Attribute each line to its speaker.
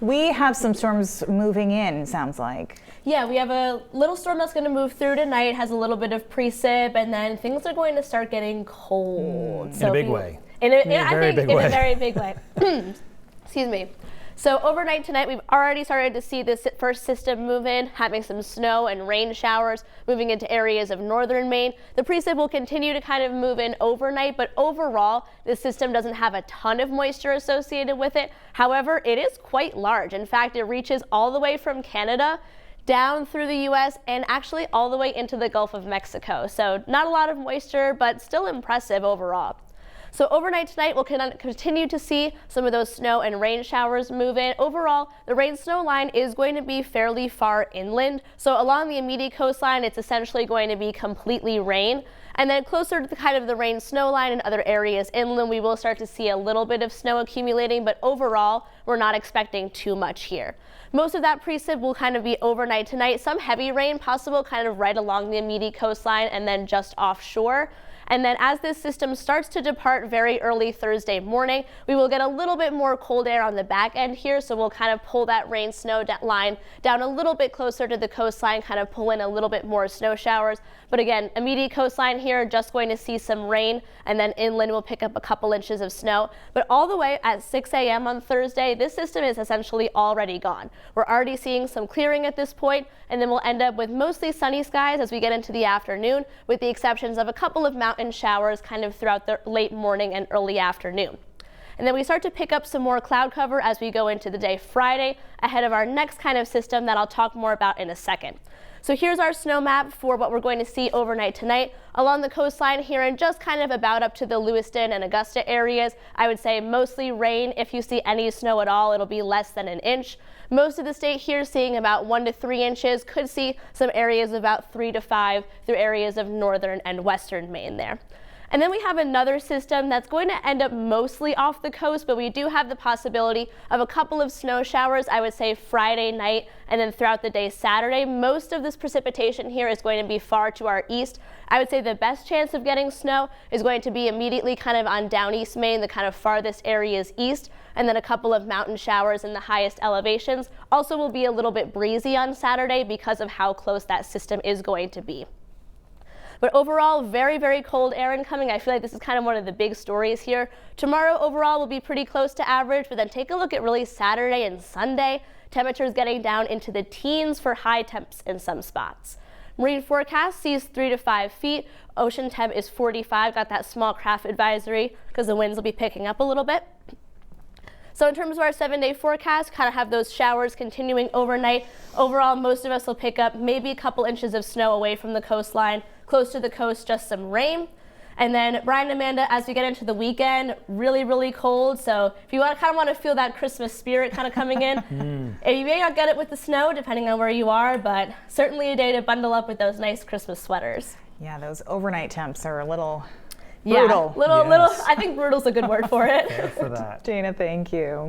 Speaker 1: We have some storms moving in, sounds like.
Speaker 2: Yeah, we have a little storm that's going to move through tonight, has a little bit of precip, and then things are going to start getting cold.
Speaker 3: In a big way.
Speaker 2: In a very big way. Excuse me. So overnight tonight, we've already started to see this first system move in, having some snow and rain showers moving into areas of northern Maine. The precip will continue to kind of move in overnight, but overall, this system doesn't have a ton of moisture associated with it. However, it is quite large. In fact, it reaches all the way from Canada down through the U.S. and actually all the way into the Gulf of Mexico. So not a lot of moisture, but still impressive overall. So overnight tonight, we'll continue to see some of those snow and rain showers move in. Overall, the rain-snow line is going to be fairly far inland. So along the immediate coastline, it's essentially going to be completely rain. And then closer to the kind of the rain-snow line and other areas inland, we will start to see a little bit of snow accumulating, but overall, we're not expecting too much here. Most of that precip will kind of be overnight tonight. Some heavy rain possible kind of right along the immediate coastline and then just offshore. And then as this system starts to depart very early Thursday morning, we will get a little bit more cold air on the back end here. So we'll kind of pull that rain snow line down a little bit closer to the coastline, kind of pull in a little bit more snow showers. But again, immediate coastline here, just going to see some rain, and then inland we'll pick up a couple inches of snow. But all the way at 6 a.m. on Thursday, this system is essentially already gone. We're already seeing some clearing at this point, and then we'll end up with mostly sunny skies as we get into the afternoon, with the exceptions of a couple of mountain showers kind of throughout the late morning and early afternoon. And then we start to pick up some more cloud cover as we go into the day Friday, ahead of our next kind of system that I'll talk more about in a second. So here's our snow map for what we're going to see overnight tonight. Along the coastline here and just kind of about up to the Lewiston and Augusta areas, I would say mostly rain. If you see any snow at all, it'll be less than an inch. Most of the state here seeing about 1 to 3 inches. Could see some areas about 3 to 5 through areas of northern and western Maine there. And then we have another system that's going to end up mostly off the coast, but we do have the possibility of a couple of snow showers, I would say Friday night and then throughout the day Saturday. Most of this precipitation here is going to be far to our east. I would say the best chance of getting snow is going to be immediately kind of on down east Maine, the kind of farthest areas east, and then a couple of mountain showers in the highest elevations. Also will be a little bit breezy on Saturday because of how close that system is going to be. But overall, very, very cold air incoming. I feel like this is kind of one of the big stories here. Tomorrow overall will be pretty close to average, but then take a look at really Saturday and Sunday. Temperatures getting down into the teens for high temps in some spots. Marine forecast sees 3 to 5 feet. Ocean temp is 45. Got that small craft advisory because the winds will be picking up a little bit. So in terms of our 7-day forecast, kind of have those showers continuing overnight. Overall, most of us will pick up maybe a couple inches of snow away from the coastline. Close to the coast, just some rain. And then Brian and Amanda, as we get into the weekend, really, really cold. So if you kind of want to feel that Christmas spirit kind of coming in, you may not get it with the snow, depending on where you are, but certainly a day to bundle up with those nice Christmas sweaters.
Speaker 1: Yeah, those overnight temps are a little brutal.
Speaker 2: Little, I think brutal's a good word for it.
Speaker 3: Fair for that.
Speaker 1: Dana, thank you.